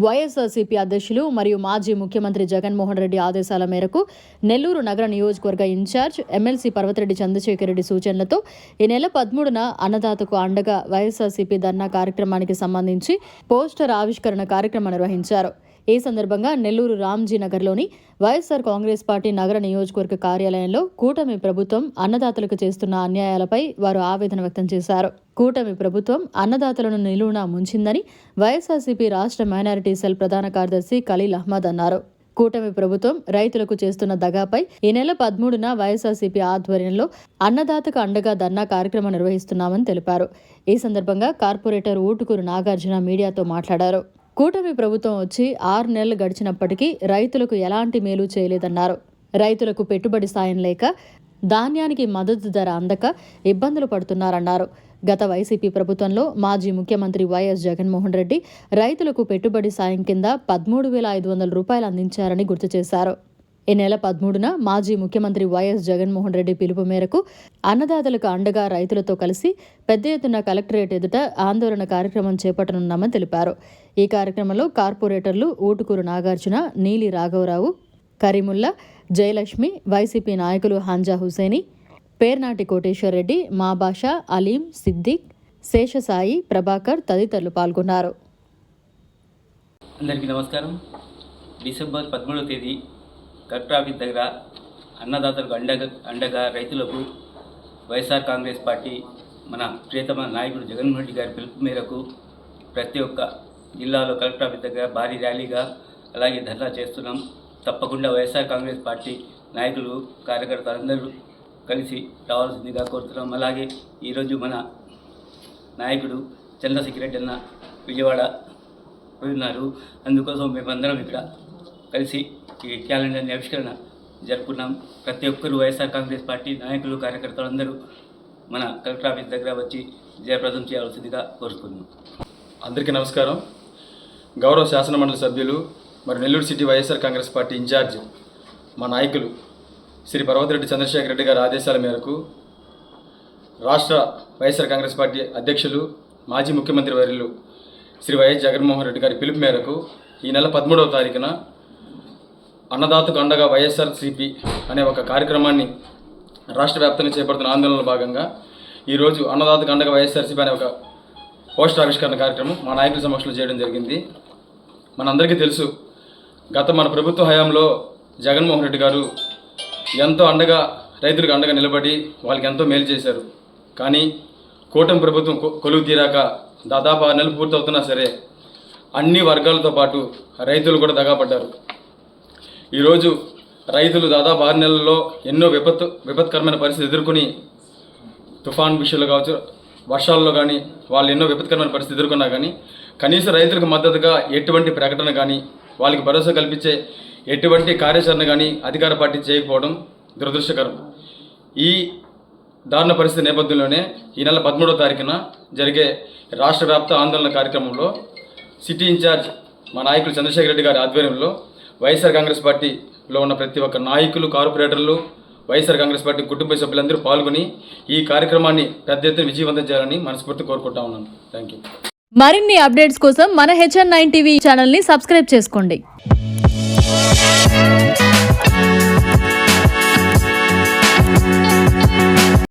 వైఎస్ఆర్సీపీ అధ్యక్షులు మరియు మాజీ ముఖ్యమంత్రి జగన్మోహన్ రెడ్డి ఆదేశాల మేరకు నెల్లూరు నగర నియోజకవర్గ ఇన్ఛార్జ్ ఎమ్మెల్సీ పర్వతిరెడ్డి చంద్రశేఖర్ రెడ్డి సూచనలతో ఈ నెల 13న అన్నదాతకు అండగా వైఎస్ఆర్సీపీ ధర్నా కార్యక్రమానికి సంబంధించి పోస్టర్ ఆవిష్కరణ కార్యక్రమం నిర్వహించారు. ఈ సందర్భంగా నెల్లూరు రామ్జీ నగర్లోని వైఎస్ఆర్ కాంగ్రెస్ పార్టీ నగర నియోజకవర్గ కార్యాలయంలో కూటమి ప్రభుత్వం అన్నదాతలకు చేస్తున్న అన్యాయాలపై వారు ఆవేదన వ్యక్తం చేశారు. కూటమి ప్రభుత్వం అన్నదాతలను నిలువునా ముంచిందని వైఎస్ఆర్సీపీ రాష్ట్ర మైనారిటీ సెల్ ప్రధాన కార్యదర్శి ఖలీల్ అహ్మద్ అన్నారు. కూటమి ప్రభుత్వం రైతులకు చేస్తున్న దగాపై ఈ నెల 13న వైఎస్ఆర్సీపీ ఆధ్వర్యంలో అన్నదాతకు అండగా ధర్నా కార్యక్రమం నిర్వహిస్తున్నామని తెలిపారు. ఈ సందర్భంగా కార్పొరేటర్ ఊటుకూరు నాగార్జున మీడియాతో మాట్లాడారు. కూటమి ప్రభుత్వం వచ్చి 6 నెలలు గడిచినప్పటికీ రైతులకు ఎలాంటి మేలు చేయలేదన్నారు. రైతులకు పెట్టుబడి సాయం లేక ధాన్యానికి మద్దతు ధర అందక ఇబ్బందులు పడుతున్నారన్నారు. గత వైసీపీ ప్రభుత్వంలో మాజీ ముఖ్యమంత్రి వైఎస్ జగన్మోహన్ రెడ్డి రైతులకు పెట్టుబడి సాయం కింద 13,500 రూపాయలు అందించారని గుర్తు చేశారు. ఈ నెల 13న మాజీ ముఖ్యమంత్రి వైఎస్ జగన్మోహన్ రెడ్డి పిలుపు మేరకు అన్నదాతలకు అండగా రైతులతో కలిసి పెద్ద ఎత్తున కలెక్టరేట్ ఎదుట ఆందోళన కార్యక్రమం చేపట్టనున్నామని తెలిపారు. ఈ కార్యక్రమంలో కార్పొరేటర్లు ఊటుకూరు నాగార్జున, నీలి రాఘవరావు, కరీముల్లా, జయలక్ష్మి, వైసీపీ నాయకులు హంజా హుసేని, పేర్నాటి కోటేశ్వర్ రెడ్డి, మాబాషా, అలీం, సిద్దిక్, శేషసాయి, ప్రభాకర్ తదితరులు పాల్గొన్నారు. అందరికీ నమస్కారం. డిసెంబర్ 13వ తేదీ కలెక్టర్ ఆఫీస్ దగ్గర అన్నదాతలకు అండగా రైతులకు వైఎస్ఆర్ కాంగ్రెస్ పార్టీ మన ప్రియతమ నాయకుడు జగన్మోహన్ రెడ్డి గారి పిలుపు మేరకు ప్రతి ఒక్క జిల్లాలో కలెక్టర్ ఆఫీస్ దగ్గర భారీ ర్యాలీగా అలాగే ధర్నా చేస్తున్నాం. తప్పకుండా వైఎస్ఆర్ కాంగ్రెస్ పార్టీ నాయకులు కార్యకర్తలు అందరూ కలిసి రావాల్సిందిగా కోరుతున్నాం. అలాగే ఈరోజు మన నాయకుడు చంద్రశేఖర్ రెడ్డి అన్న విజయవాడ ఉన్నారు. అందుకోసం మేమందరం ఇక్కడ కలిసి ఈ క్యాలెండర్ని ఆవిష్కరణ జరుపుకున్నాం. ప్రతి ఒక్కరూ వైఎస్ఆర్ కాంగ్రెస్ పార్టీ నాయకులు కార్యకర్తలు అందరూ మన కలెక్టర్ ఆఫీస్ దగ్గర వచ్చి జయప్రదం చేయాల్సిందిగా కోరుతున్నాం. అందరికీ నమస్కారం. గౌరవ శాసనమండలి సభ్యులు మరి Nellore city YSR Congress party in charge మా నాయకులు శ్రీ పర్వతిరెడ్డి చంద్రశేఖర్ రెడ్డి గారి ఆదేశాల మేరకు రాష్ట్ర వైఎస్ఆర్ కాంగ్రెస్ పార్టీ అధ్యక్షులు మాజీ ముఖ్యమంత్రి వర్యులు శ్రీ వైఎస్ జగన్మోహన్ రెడ్డి గారి పిలుపు మేరకు ఈ నెల 13వ తారీఖున అన్నదాతకు అండగా వైఎస్ఆర్సీపీ అనే ఒక కార్యక్రమాన్ని రాష్ట్ర వ్యాప్తంగా చేపడుతున్న ఆందోళనలో భాగంగా ఈరోజు అన్నదాతకు అండగా వైఎస్ఆర్సీపీ అనే ఒక పోస్టర్ ఆవిష్కరణ కార్యక్రమం మా నాయకుల సమక్షంలో చేయడం జరిగింది. మనందరికీ తెలుసు, మన ప్రభుత్వ హయాంలో జగన్మోహన్ రెడ్డి గారు ఎంతో అండగా రైతులకు అండగా నిలబడి వాళ్ళకి ఎంతో మేలు చేశారు. కానీ కూటమి ప్రభుత్వం కొలువు తీరాక దాదాపు 6 నెలలు పూర్తవుతున్నా సరే అన్ని వర్గాలతో పాటు రైతులు కూడా దగాపడ్డారు. ఈరోజు రైతులు దాదాపు 6 నెలల్లో ఎన్నో విపత్కరమైన పరిస్థితి ఎదుర్కొని తుఫాన్ విషయంలో కావచ్చు, వర్షాల్లో కానీ వాళ్ళు ఎన్నో విపత్కరమైన పరిస్థితి ఎదుర్కొన్నా కానీ కనీసం రైతులకు మద్దతుగా ఎటువంటి ప్రకటన కానీ వాళ్ళకి భరోసా కల్పించే ఎటువంటి కార్యాచరణ కానీ అధికార పార్టీ చేయకపోవడం దురదృష్టకరం. ఈ దారుణ పరిస్థితి నేపథ్యంలోనే ఈ నెల 13వ తారీఖున జరిగే రాష్ట్ర వ్యాప్త ఆందోళన కార్యక్రమంలో సిటీ ఇన్ఛార్జ్ మా నాయకులు చంద్రశేఖర్ రెడ్డి గారి ఆధ్వర్యంలో వైఎస్ఆర్ కాంగ్రెస్ పార్టీలో ఉన్న ప్రతి ఒక్క నాయకులు, కార్పొరేటర్లు, వైఎస్ఆర్ కాంగ్రెస్ పార్టీ కుటుంబ సభ్యులందరూ పాల్గొని ఈ కార్యక్రమాన్ని పెద్ద ఎత్తున విజయవంతం చేయాలని మనస్ఫూర్తి కోరుకుంటా ఉన్నాను. Thank you. మరిన్ని అప్డేట్స్ కోసం మన HN9 టీవీ ఛానల్ని సబ్స్క్రైబ్ చేసుకోండి.